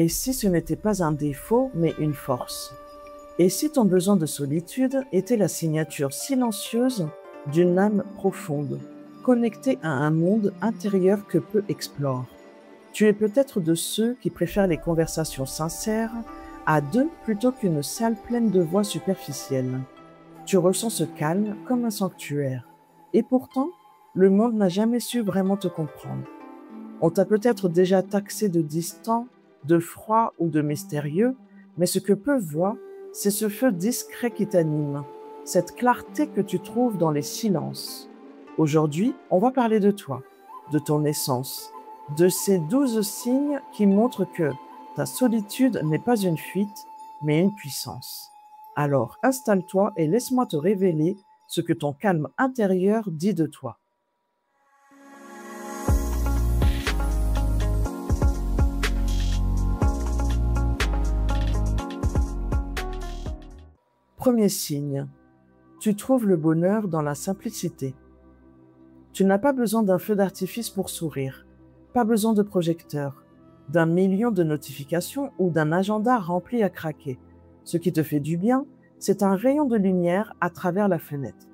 Et si ce n'était pas un défaut, mais une force? Et si ton besoin de solitude était la signature silencieuse d'une âme profonde, connectée à un monde intérieur que peu explore? Tu es peut-être de ceux qui préfèrent les conversations sincères à deux plutôt qu'une salle pleine de voix superficielles. Tu ressens ce calme comme un sanctuaire. Et pourtant, le monde n'a jamais su vraiment te comprendre. On t'a peut-être déjà taxé de distant, de froid ou de mystérieux, mais ce que peu voient, c'est ce feu discret qui t'anime, cette clarté que tu trouves dans les silences. Aujourd'hui, on va parler de toi, de ton essence, de ces 12 signes qui montrent que ta solitude n'est pas une fuite, mais une puissance. Alors, installe-toi et laisse-moi te révéler ce que ton calme intérieur dit de toi. Premier signe, tu trouves le bonheur dans la simplicité. Tu n'as pas besoin d'un feu d'artifice pour sourire, pas besoin de projecteur, d'un million de notifications ou d'un agenda rempli à craquer. Ce qui te fait du bien, c'est un rayon de lumière à travers la fenêtre.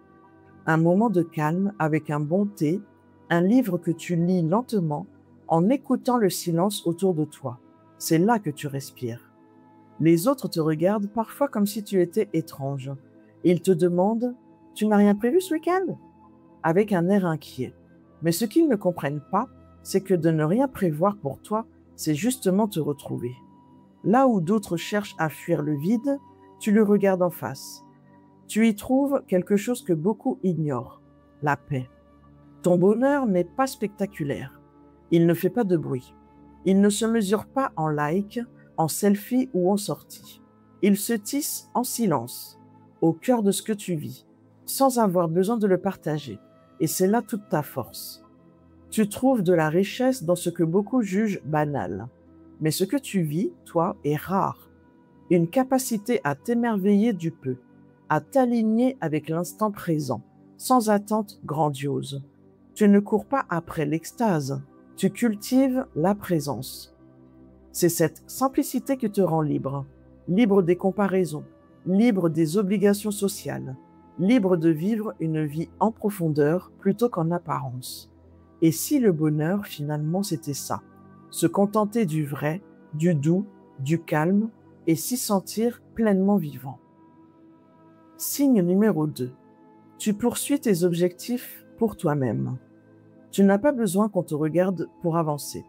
Un moment de calme avec un bon thé, un livre que tu lis lentement en écoutant le silence autour de toi. C'est là que tu respires. Les autres te regardent parfois comme si tu étais étrange. Ils te demandent « Tu n'as rien prévu ce week-end ?» avec un air inquiet. Mais ce qu'ils ne comprennent pas, c'est que de ne rien prévoir pour toi, c'est justement te retrouver. Là où d'autres cherchent à fuir le vide, tu le regardes en face. Tu y trouves quelque chose que beaucoup ignorent, la paix. Ton bonheur n'est pas spectaculaire. Il ne fait pas de bruit. Il ne se mesure pas en like, en selfie ou en sortie. Il se tisse en silence, au cœur de ce que tu vis, sans avoir besoin de le partager. Et c'est là toute ta force. Tu trouves de la richesse dans ce que beaucoup jugent banal. Mais ce que tu vis, toi, est rare. Une capacité à t'émerveiller du peu, à t'aligner avec l'instant présent, sans attente grandiose. Tu ne cours pas après l'extase, tu cultives la présence. C'est cette simplicité qui te rend libre, libre des comparaisons, libre des obligations sociales, libre de vivre une vie en profondeur plutôt qu'en apparence. Et si le bonheur, finalement, c'était ça, se contenter du vrai, du doux, du calme et s'y sentir pleinement vivant. Signe numéro 2. Tu poursuis tes objectifs pour toi-même. Tu n'as pas besoin qu'on te regarde pour avancer.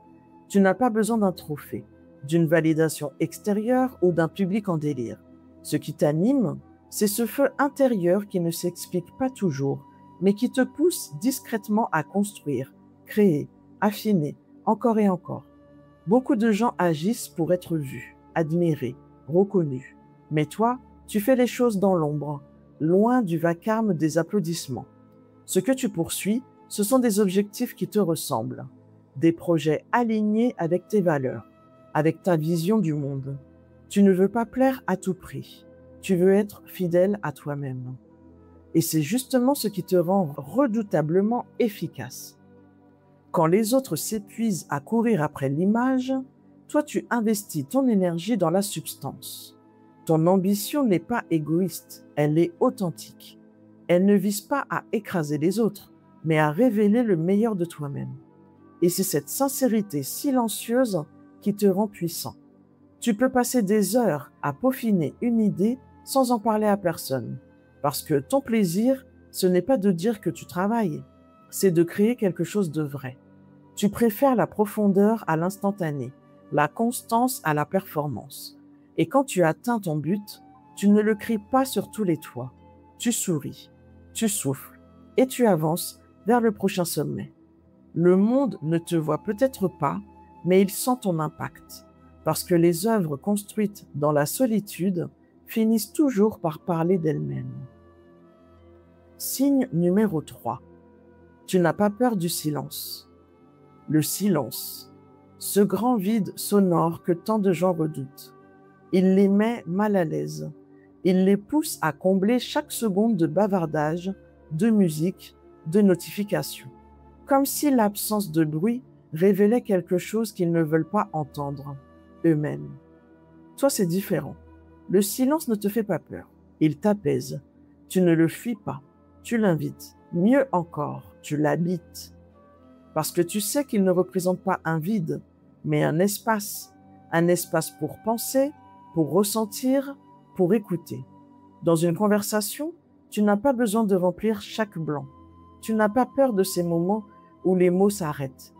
Tu n'as pas besoin d'un trophée, d'une validation extérieure ou d'un public en délire. Ce qui t'anime, c'est ce feu intérieur qui ne s'explique pas toujours, mais qui te pousse discrètement à construire, créer, affiner, encore et encore. Beaucoup de gens agissent pour être vus, admirés, reconnus. Mais toi, tu fais les choses dans l'ombre, loin du vacarme des applaudissements. Ce que tu poursuis, ce sont des objectifs qui te ressemblent, des projets alignés avec tes valeurs, avec ta vision du monde. Tu ne veux pas plaire à tout prix, tu veux être fidèle à toi-même. Et c'est justement ce qui te rend redoutablement efficace. Quand les autres s'épuisent à courir après l'image, toi tu investis ton énergie dans la substance. Ton ambition n'est pas égoïste, elle est authentique. Elle ne vise pas à écraser les autres, mais à révéler le meilleur de toi-même. Et c'est cette sincérité silencieuse qui te rend puissant. Tu peux passer des heures à peaufiner une idée sans en parler à personne, parce que ton plaisir, ce n'est pas de dire que tu travailles, c'est de créer quelque chose de vrai. Tu préfères la profondeur à l'instantané, la constance à la performance. Et quand tu atteins ton but, tu ne le cries pas sur tous les toits. Tu souris, tu souffles et tu avances vers le prochain sommet. Le monde ne te voit peut-être pas, mais il sent ton impact, parce que les œuvres construites dans la solitude finissent toujours par parler d'elles-mêmes. Signe numéro 3. Tu n'as pas peur du silence. Le silence, ce grand vide sonore que tant de gens redoutent. Il les met mal à l'aise. Il les pousse à combler chaque seconde de bavardage, de musique, de notification. Comme si l'absence de bruit révélait quelque chose qu'ils ne veulent pas entendre. eux-mêmes. Toi, c'est différent. Le silence ne te fait pas peur. Il t'apaise. Tu ne le fuis pas. Tu l'invites. Mieux encore, tu l'habites. Parce que tu sais qu'il ne représente pas un vide, mais un espace. Un espace pour penser, pour ressentir, pour écouter. Dans une conversation, tu n'as pas besoin de remplir chaque blanc. Tu n'as pas peur de ces moments où les mots s'arrêtent.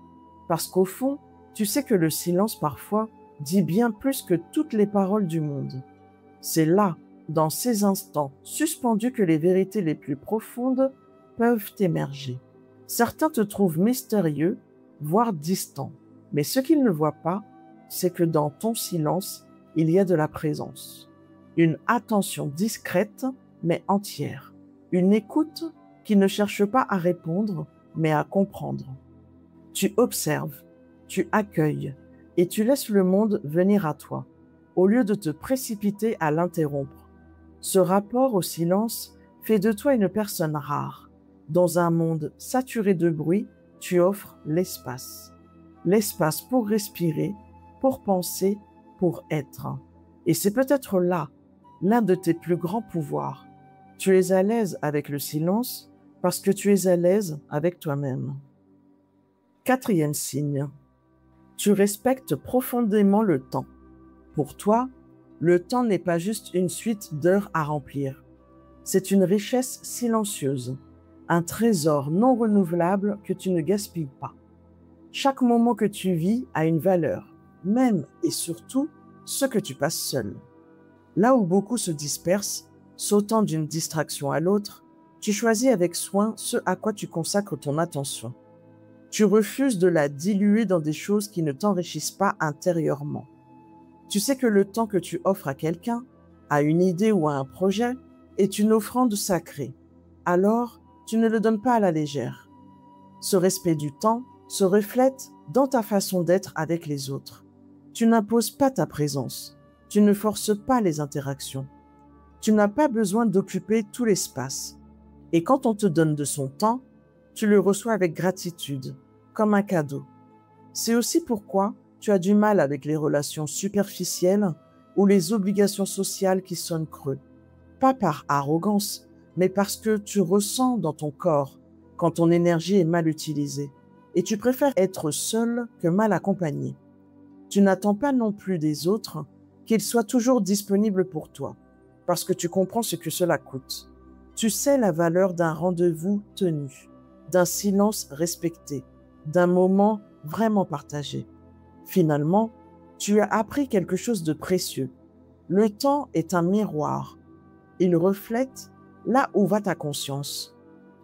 Parce qu'au fond, tu sais que le silence parfois dit bien plus que toutes les paroles du monde. C'est là, dans ces instants suspendus, que les vérités les plus profondes peuvent émerger. Certains te trouvent mystérieux, voire distant. Mais ce qu'ils ne voient pas, c'est que dans ton silence, il y a de la présence. Une attention discrète, mais entière. Une écoute qui ne cherche pas à répondre, mais à comprendre. Tu observes, tu accueilles et tu laisses le monde venir à toi, au lieu de te précipiter à l'interrompre. Ce rapport au silence fait de toi une personne rare. Dans un monde saturé de bruit, tu offres l'espace. L'espace pour respirer, pour penser, pour être. Et c'est peut-être là l'un de tes plus grands pouvoirs. Tu es à l'aise avec le silence parce que tu es à l'aise avec toi-même. 4e signe. Tu respectes profondément le temps. Pour toi, le temps n'est pas juste une suite d'heures à remplir. C'est une richesse silencieuse, un trésor non renouvelable que tu ne gaspilles pas. Chaque moment que tu vis a une valeur, même et surtout ce que tu passes seul. Là où beaucoup se dispersent, sautant d'une distraction à l'autre, tu choisis avec soin ce à quoi tu consacres ton attention. Tu refuses de la diluer dans des choses qui ne t'enrichissent pas intérieurement. Tu sais que le temps que tu offres à quelqu'un, à une idée ou à un projet, est une offrande sacrée. Alors, tu ne le donnes pas à la légère. Ce respect du temps se reflète dans ta façon d'être avec les autres. Tu n'imposes pas ta présence. Tu ne forces pas les interactions. Tu n'as pas besoin d'occuper tout l'espace. Et quand on te donne de son temps, tu le reçois avec gratitude, comme un cadeau. C'est aussi pourquoi tu as du mal avec les relations superficielles ou les obligations sociales qui sonnent creux. Pas par arrogance, mais parce que tu ressens dans ton corps quand ton énergie est mal utilisée. Et tu préfères être seul que mal accompagné. Tu n'attends pas non plus des autres qu'ils soient toujours disponibles pour toi, parce que tu comprends ce que cela coûte. Tu sais la valeur d'un rendez-vous tenu, d'un silence respecté, d'un moment vraiment partagé. Finalement, tu as appris quelque chose de précieux. Le temps est un miroir. Il reflète là où va ta conscience.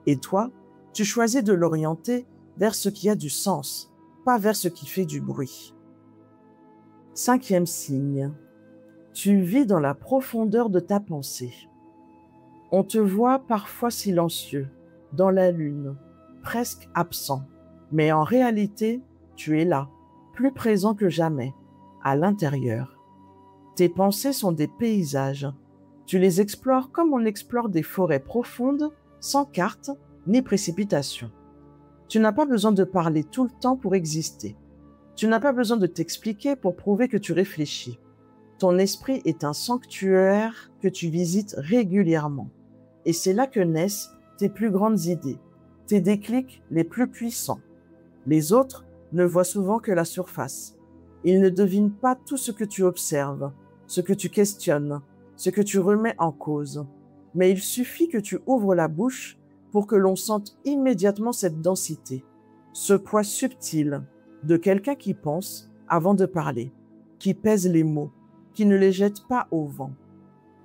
Et toi, tu choisis de l'orienter vers ce qui a du sens, pas vers ce qui fait du bruit. 5e signe. Tu vis dans la profondeur de ta pensée. On te voit parfois silencieux, dans la lune, presque absent. Mais en réalité, tu es là, plus présent que jamais, à l'intérieur. Tes pensées sont des paysages. Tu les explores comme on explore des forêts profondes, sans carte ni précipitation. Tu n'as pas besoin de parler tout le temps pour exister. Tu n'as pas besoin de t'expliquer pour prouver que tu réfléchis. Ton esprit est un sanctuaire que tu visites régulièrement. Et c'est là que naissent tes plus grandes idées, tes déclics les plus puissants. Les autres ne voient souvent que la surface. Ils ne devinent pas tout ce que tu observes, ce que tu questionnes, ce que tu remets en cause. Mais il suffit que tu ouvres la bouche pour que l'on sente immédiatement cette densité, ce poids subtil de quelqu'un qui pense avant de parler, qui pèse les mots, qui ne les jette pas au vent.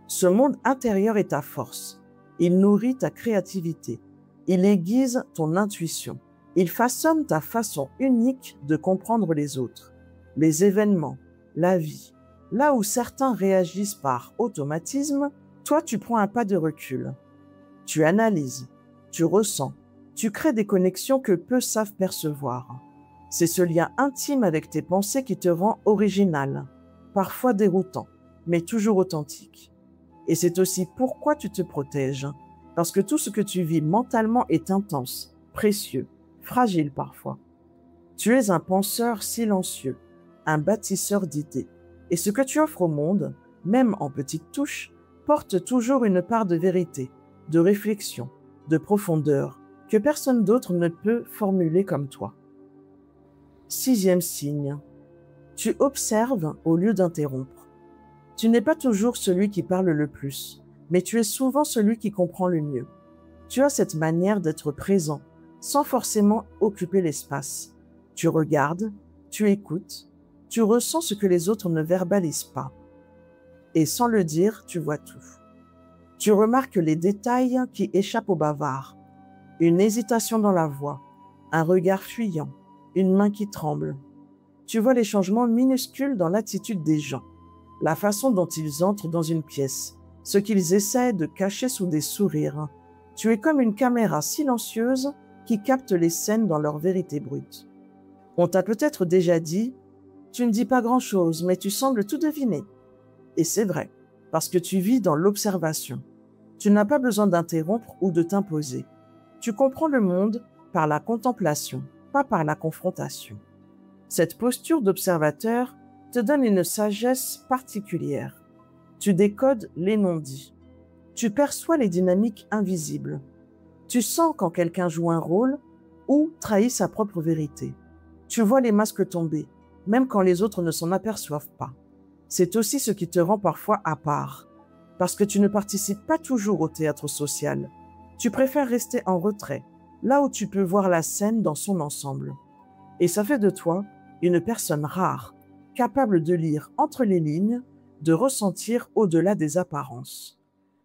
Ce monde intérieur est ta force. Il nourrit ta créativité. Il aiguise ton intuition. Il façonne ta façon unique de comprendre les autres, les événements, la vie. Là où certains réagissent par automatisme, toi tu prends un pas de recul. Tu analyses, tu ressens, tu crées des connexions que peu savent percevoir. C'est ce lien intime avec tes pensées qui te rend original, parfois déroutant, mais toujours authentique. Et c'est aussi pourquoi tu te protèges, parce que tout ce que tu vis mentalement est intense, précieux, fragile parfois. Tu es un penseur silencieux, un bâtisseur d'idées. Et ce que tu offres au monde, même en petites touches, porte toujours une part de vérité, de réflexion, de profondeur, que personne d'autre ne peut formuler comme toi. 6e signe. Tu observes au lieu d'interrompre. Tu n'es pas toujours celui qui parle le plus, mais tu es souvent celui qui comprend le mieux. Tu as cette manière d'être présent, sans forcément occuper l'espace. Tu regardes, tu écoutes, tu ressens ce que les autres ne verbalisent pas. Et sans le dire, tu vois tout. Tu remarques les détails qui échappent au bavard. Une hésitation dans la voix, un regard fuyant, une main qui tremble. Tu vois les changements minuscules dans l'attitude des gens, la façon dont ils entrent dans une pièce, ce qu'ils essaient de cacher sous des sourires. Tu es comme une caméra silencieuse qui capte les scènes dans leur vérité brute. On t'a peut-être déjà dit « Tu ne dis pas grand-chose, mais tu sembles tout deviner ». Et c'est vrai, parce que tu vis dans l'observation. Tu n'as pas besoin d'interrompre ou de t'imposer. Tu comprends le monde par la contemplation, pas par la confrontation. Cette posture d'observateur te donne une sagesse particulière. Tu décodes les non-dits. Tu perçois les dynamiques invisibles. Tu sens quand quelqu'un joue un rôle ou trahit sa propre vérité. Tu vois les masques tomber, même quand les autres ne s'en aperçoivent pas. C'est aussi ce qui te rend parfois à part, parce que tu ne participes pas toujours au théâtre social. Tu préfères rester en retrait, là où tu peux voir la scène dans son ensemble. Et ça fait de toi une personne rare, capable de lire entre les lignes, de ressentir au-delà des apparences.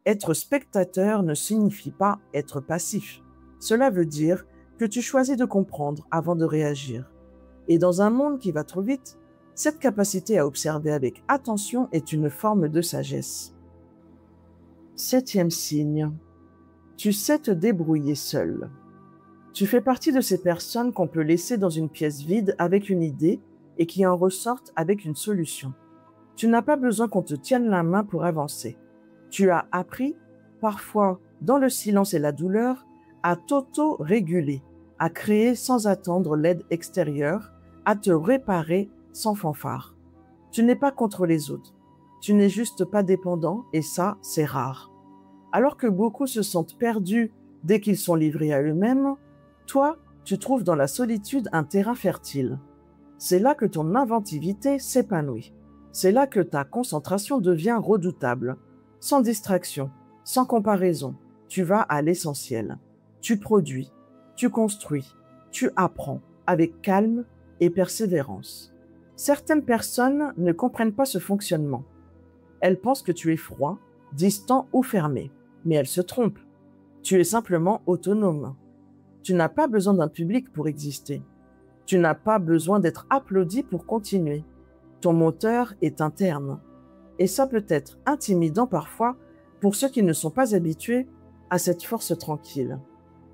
Être spectateur ne signifie pas être passif. Cela veut dire que tu choisis de comprendre avant de réagir. Et dans un monde qui va trop vite, cette capacité à observer avec attention est une forme de sagesse. 7e signe. Tu sais te débrouiller seul. Tu fais partie de ces personnes qu'on peut laisser dans une pièce vide avec une idée et qui en ressortent avec une solution. Tu n'as pas besoin qu'on te tienne la main pour avancer. Tu as appris, parfois dans le silence et la douleur, à t'auto-réguler, à créer sans attendre l'aide extérieure, à te réparer sans fanfare. Tu n'es pas contre les autres. Tu n'es juste pas dépendant et ça, c'est rare. Alors que beaucoup se sentent perdus dès qu'ils sont livrés à eux-mêmes, toi, tu trouves dans la solitude un terrain fertile. C'est là que ton inventivité s'épanouit. C'est là que ta concentration devient redoutable. Sans distraction, sans comparaison, tu vas à l'essentiel. Tu produis, tu construis, tu apprends avec calme et persévérance. Certaines personnes ne comprennent pas ce fonctionnement. Elles pensent que tu es froid, distant ou fermé, mais elles se trompent. Tu es simplement autonome. Tu n'as pas besoin d'un public pour exister. Tu n'as pas besoin d'être applaudi pour continuer. Ton moteur est interne. Et ça peut être intimidant parfois pour ceux qui ne sont pas habitués à cette force tranquille.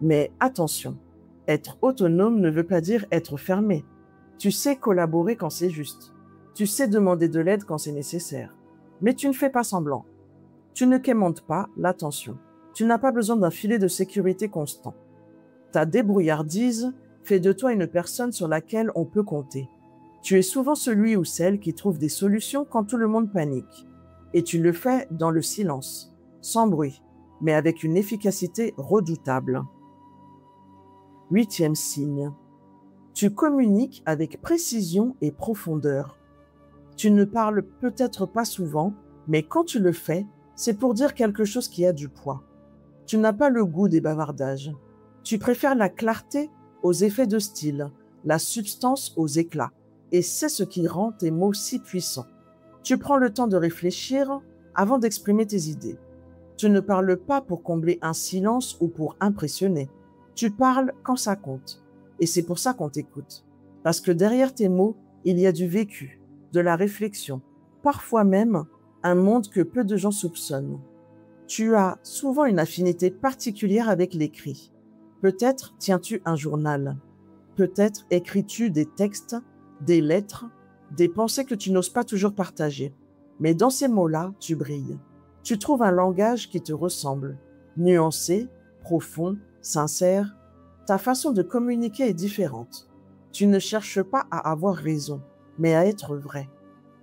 Mais attention, être autonome ne veut pas dire être fermé. Tu sais collaborer quand c'est juste. Tu sais demander de l'aide quand c'est nécessaire. Mais tu ne fais pas semblant. Tu ne quémantes pas l'attention. Tu n'as pas besoin d'un filet de sécurité constant. Ta débrouillardise fait de toi une personne sur laquelle on peut compter. Tu es souvent celui ou celle qui trouve des solutions quand tout le monde panique. Et tu le fais dans le silence, sans bruit, mais avec une efficacité redoutable. 8e signe. Tu communiques avec précision et profondeur. Tu ne parles peut-être pas souvent, mais quand tu le fais, c'est pour dire quelque chose qui a du poids. Tu n'as pas le goût des bavardages. Tu préfères la clarté aux effets de style, la substance aux éclats. Et c'est ce qui rend tes mots si puissants. Tu prends le temps de réfléchir avant d'exprimer tes idées. Tu ne parles pas pour combler un silence ou pour impressionner. Tu parles quand ça compte. Et c'est pour ça qu'on t'écoute. Parce que derrière tes mots, il y a du vécu, de la réflexion, parfois même un monde que peu de gens soupçonnent. Tu as souvent une affinité particulière avec l'écrit. Peut-être tiens-tu un journal. Peut-être écris-tu des textes, des lettres, des pensées que tu n'oses pas toujours partager. Mais dans ces mots-là, tu brilles. Tu trouves un langage qui te ressemble, nuancé, profond, sincère. Ta façon de communiquer est différente. Tu ne cherches pas à avoir raison, mais à être vrai.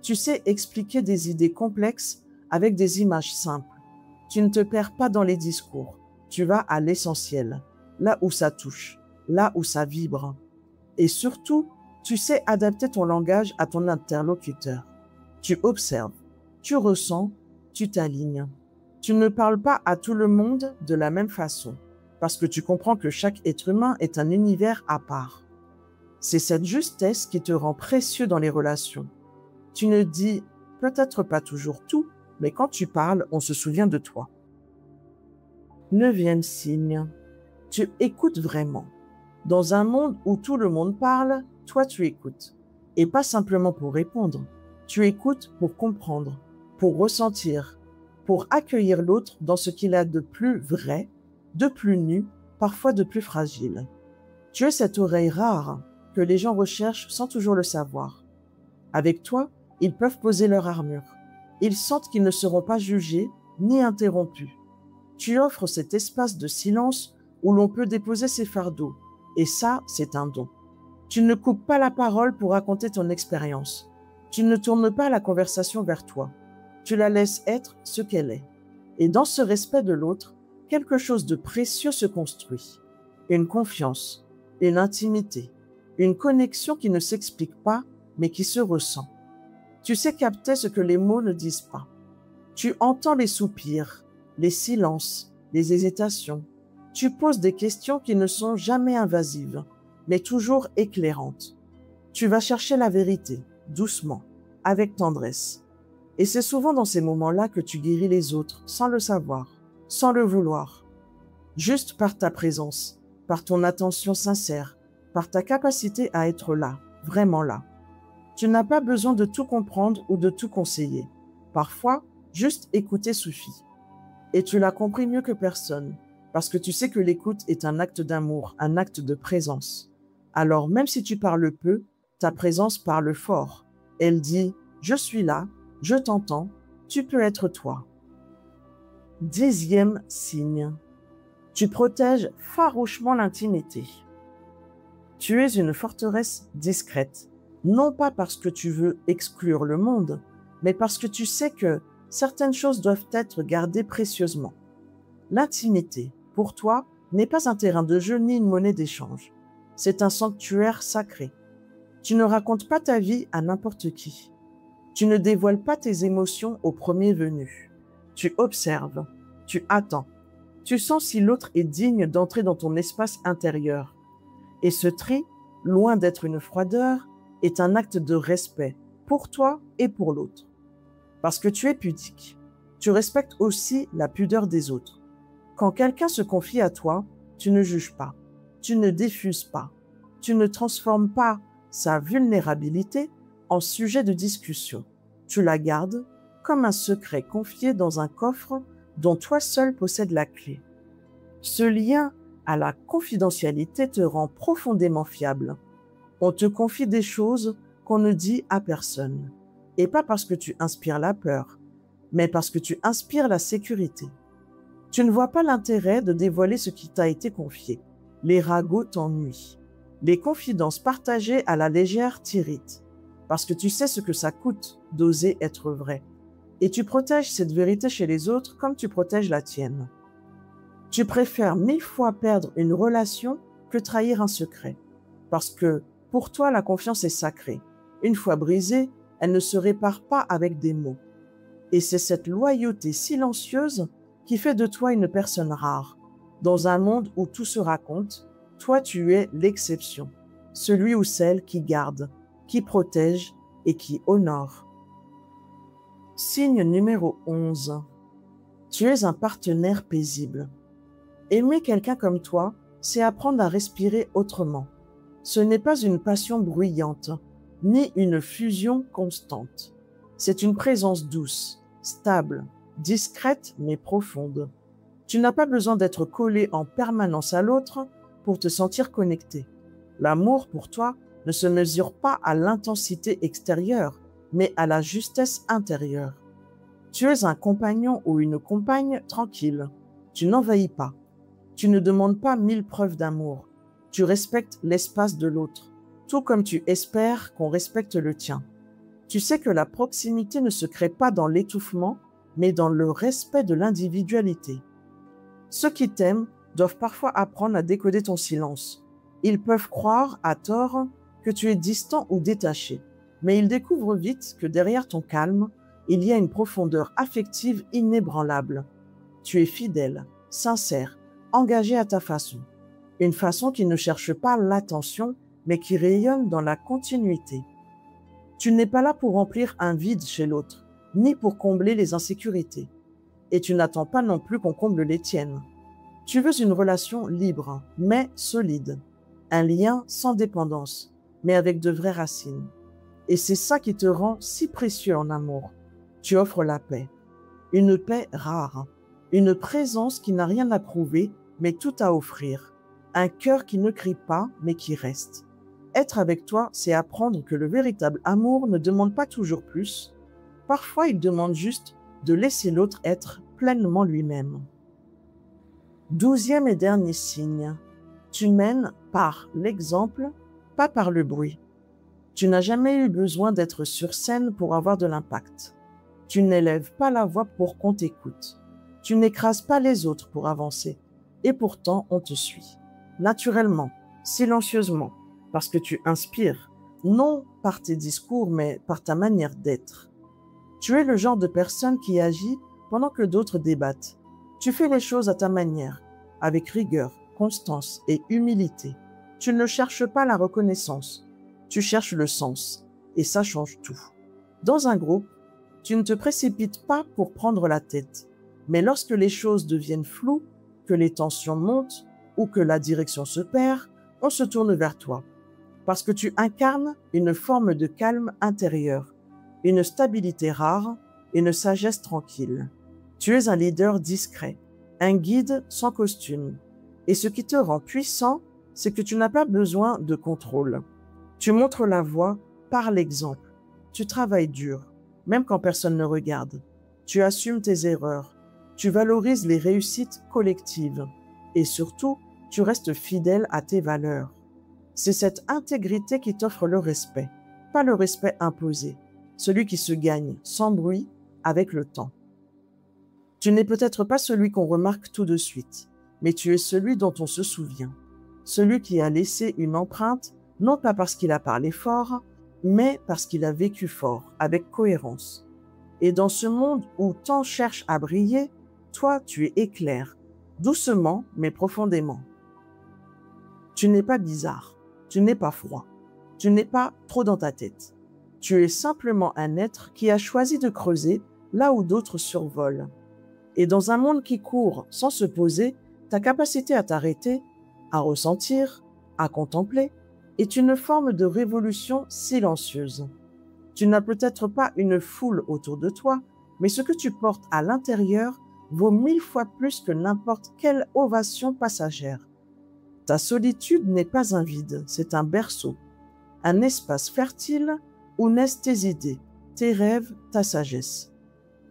Tu sais expliquer des idées complexes avec des images simples. Tu ne te perds pas dans les discours. Tu vas à l'essentiel, là où ça touche, là où ça vibre. Et surtout, tu sais adapter ton langage à ton interlocuteur. Tu observes, tu ressens, tu t'alignes. Tu ne parles pas à tout le monde de la même façon, parce que tu comprends que chaque être humain est un univers à part. C'est cette justesse qui te rend précieux dans les relations. Tu ne dis peut-être pas toujours tout, mais quand tu parles, on se souvient de toi. 9e signe, tu écoutes vraiment. Dans un monde où tout le monde parle, toi tu écoutes. Et pas simplement pour répondre. Tu écoutes pour comprendre, pour ressentir, pour accueillir l'autre dans ce qu'il a de plus vrai, de plus nu, parfois de plus fragile. Tu es cette oreille rare que les gens recherchent sans toujours le savoir. Avec toi, ils peuvent poser leur armure. Ils sentent qu'ils ne seront pas jugés ni interrompus. Tu offres cet espace de silence où l'on peut déposer ses fardeaux. Et ça, c'est un don. Tu ne coupes pas la parole pour raconter ton expérience. Tu ne tournes pas la conversation vers toi. Tu la laisses être ce qu'elle est. Et dans ce respect de l'autre, quelque chose de précieux se construit. Une confiance, une intimité, une connexion qui ne s'explique pas, mais qui se ressent. Tu sais capter ce que les mots ne disent pas. Tu entends les soupirs, les silences, les hésitations. Tu poses des questions qui ne sont jamais invasives, mais toujours éclairantes. Tu vas chercher la vérité, doucement, avec tendresse. Et c'est souvent dans ces moments-là que tu guéris les autres, sans le savoir, sans le vouloir. Juste par ta présence, par ton attention sincère, par ta capacité à être là, vraiment là. Tu n'as pas besoin de tout comprendre ou de tout conseiller. Parfois, juste écouter suffit. Et tu l'as compris mieux que personne, parce que tu sais que l'écoute est un acte d'amour, un acte de présence. Alors même si tu parles peu, ta présence parle fort. Elle dit « Je suis là, je t'entends, tu peux être toi ». 10e signe. Tu protèges farouchement l'intimité. Tu es une forteresse discrète, non pas parce que tu veux exclure le monde, mais parce que tu sais que certaines choses doivent être gardées précieusement. L'intimité, pour toi, n'est pas un terrain de jeu ni une monnaie d'échange. C'est un sanctuaire sacré. Tu ne racontes pas ta vie à n'importe qui. Tu ne dévoiles pas tes émotions au premier venu. Tu observes, tu attends. Tu sens si l'autre est digne d'entrer dans ton espace intérieur. Et ce tri, loin d'être une froideur, est un acte de respect pour toi et pour l'autre. Parce que tu es pudique. Tu respectes aussi la pudeur des autres. Quand quelqu'un se confie à toi, tu ne juges pas, tu ne diffuses pas, tu ne transformes pas sa vulnérabilité en sujet de discussion. Tu la gardes comme un secret confié dans un coffre dont toi seul possèdes la clé. Ce lien à la confidentialité te rend profondément fiable. On te confie des choses qu'on ne dit à personne. Et pas parce que tu inspires la peur, mais parce que tu inspires la sécurité. Tu ne vois pas l'intérêt de dévoiler ce qui t'a été confié. Les ragots t'ennuient. Les confidences partagées à la légère t'irritent. Parce que tu sais ce que ça coûte d'oser être vrai. Et tu protèges cette vérité chez les autres comme tu protèges la tienne. Tu préfères 1000 fois perdre une relation que trahir un secret. Parce que pour toi, la confiance est sacrée. Une fois brisée, elle ne se répare pas avec des mots. Et c'est cette loyauté silencieuse qui fait de toi une personne rare. Dans un monde où tout se raconte, toi tu es l'exception, celui ou celle qui garde, qui protège et qui honore. Signe numéro 11. Tu es un partenaire paisible. Aimer quelqu'un comme toi, c'est apprendre à respirer autrement. Ce n'est pas une passion bruyante, ni une fusion constante. C'est une présence douce, stable, discrète mais profonde. Tu n'as pas besoin d'être collé en permanence à l'autre pour te sentir connecté. L'amour pour toi ne se mesure pas à l'intensité extérieure, mais à la justesse intérieure. Tu es un compagnon ou une compagne tranquille. Tu n'envahis pas. Tu ne demandes pas 1000 preuves d'amour. Tu respectes l'espace de l'autre, tout comme tu espères qu'on respecte le tien. Tu sais que la proximité ne se crée pas dans l'étouffement, mais dans le respect de l'individualité. Ceux qui t'aiment doivent parfois apprendre à décoder ton silence. Ils peuvent croire, à tort, que tu es distant ou détaché, mais ils découvrent vite que derrière ton calme, il y a une profondeur affective inébranlable. Tu es fidèle, sincère, engagé à ta façon. Une façon qui ne cherche pas l'attention, mais qui rayonne dans la continuité. Tu n'es pas là pour remplir un vide chez l'autre, ni pour combler les insécurités. Et tu n'attends pas non plus qu'on comble les tiennes. Tu veux une relation libre, mais solide. Un lien sans dépendance, mais avec de vraies racines. Et c'est ça qui te rend si précieux en amour. Tu offres la paix. Une paix rare. Une présence qui n'a rien à prouver, mais tout à offrir. Un cœur qui ne crie pas, mais qui reste. Être avec toi, c'est apprendre que le véritable amour ne demande pas toujours plus. Parfois, il demande juste de laisser l'autre être pleinement lui-même. 12e et dernier signe. Tu mènes par l'exemple, pas par le bruit. Tu n'as jamais eu besoin d'être sur scène pour avoir de l'impact. Tu n'élèves pas la voix pour qu'on t'écoute. Tu n'écrases pas les autres pour avancer. Et pourtant, on te suit. Naturellement, silencieusement, parce que tu inspires, non par tes discours, mais par ta manière d'être. Tu es le genre de personne qui agit pendant que d'autres débattent. Tu fais les choses à ta manière, avec rigueur, constance et humilité. Tu ne cherches pas la reconnaissance, tu cherches le sens, et ça change tout. Dans un groupe, tu ne te précipites pas pour prendre la tête, mais lorsque les choses deviennent floues, que les tensions montent ou que la direction se perd, on se tourne vers toi. Parce que tu incarnes une forme de calme intérieur, une stabilité rare, une sagesse tranquille. Tu es un leader discret, un guide sans costume. Et ce qui te rend puissant, c'est que tu n'as pas besoin de contrôle. Tu montres la voie par l'exemple. Tu travailles dur, même quand personne ne regarde. Tu assumes tes erreurs. Tu valorises les réussites collectives. Et surtout, tu restes fidèle à tes valeurs. C'est cette intégrité qui t'offre le respect, pas le respect imposé, celui qui se gagne sans bruit avec le temps. Tu n'es peut-être pas celui qu'on remarque tout de suite, mais tu es celui dont on se souvient, celui qui a laissé une empreinte, non pas parce qu'il a parlé fort, mais parce qu'il a vécu fort, avec cohérence. Et dans ce monde où tant cherche à briller, toi, tu éclaires, doucement mais profondément. Tu n'es pas bizarre. Tu n'es pas froid. Tu n'es pas trop dans ta tête. Tu es simplement un être qui a choisi de creuser là où d'autres survolent. Et dans un monde qui court sans se poser, ta capacité à t'arrêter, à ressentir, à contempler, est une forme de révolution silencieuse. Tu n'as peut-être pas une foule autour de toi, mais ce que tu portes à l'intérieur vaut 1000 fois plus que n'importe quelle ovation passagère. Ta solitude n'est pas un vide, c'est un berceau, un espace fertile où naissent tes idées, tes rêves, ta sagesse.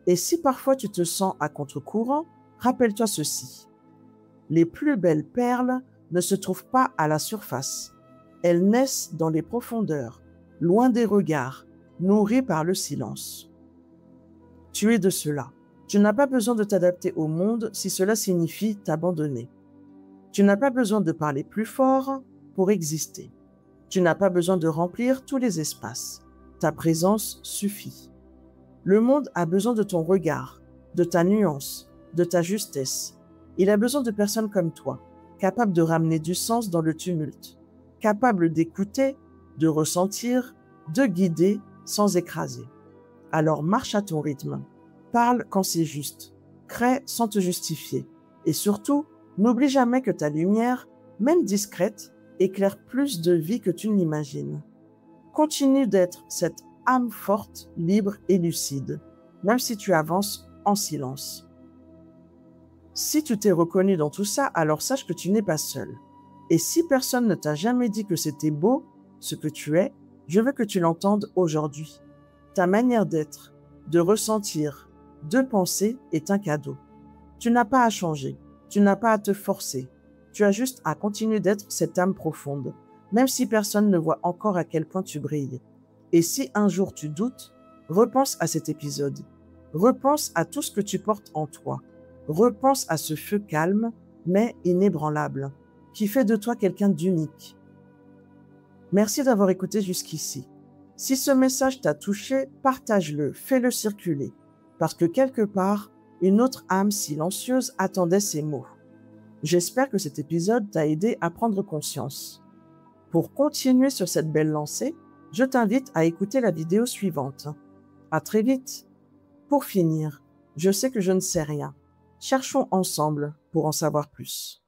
Et si parfois tu te sens à contre-courant, rappelle-toi ceci. Les plus belles perles ne se trouvent pas à la surface. Elles naissent dans les profondeurs, loin des regards, nourries par le silence. Tu es de cela. Tu n'as pas besoin de t'adapter au monde si cela signifie t'abandonner. Tu n'as pas besoin de parler plus fort pour exister. Tu n'as pas besoin de remplir tous les espaces. Ta présence suffit. Le monde a besoin de ton regard, de ta nuance, de ta justesse. Il a besoin de personnes comme toi, capables de ramener du sens dans le tumulte, capables d'écouter, de ressentir, de guider sans écraser. Alors marche à ton rythme. Parle quand c'est juste. Crée sans te justifier. Et surtout, n'oublie jamais que ta lumière, même discrète, éclaire plus de vie que tu ne l'imagines. Continue d'être cette âme forte, libre et lucide, même si tu avances en silence. Si tu t'es reconnu dans tout ça, alors sache que tu n'es pas seul. Et si personne ne t'a jamais dit que c'était beau, ce que tu es, je veux que tu l'entendes aujourd'hui. Ta manière d'être, de ressentir, de penser est un cadeau. Tu n'as pas à changer. Tu n'as pas à te forcer. Tu as juste à continuer d'être cette âme profonde, même si personne ne voit encore à quel point tu brilles. Et si un jour tu doutes, repense à cet épisode. Repense à tout ce que tu portes en toi. Repense à ce feu calme, mais inébranlable, qui fait de toi quelqu'un d'unique. Merci d'avoir écouté jusqu'ici. Si ce message t'a touché, partage-le, fais-le circuler, parce que quelque part, une autre âme silencieuse attendait ces mots. J'espère que cet épisode t'a aidé à prendre conscience. Pour continuer sur cette belle lancée, je t'invite à écouter la vidéo suivante. À très vite. Pour finir, je sais que je ne sais rien. Cherchons ensemble pour en savoir plus.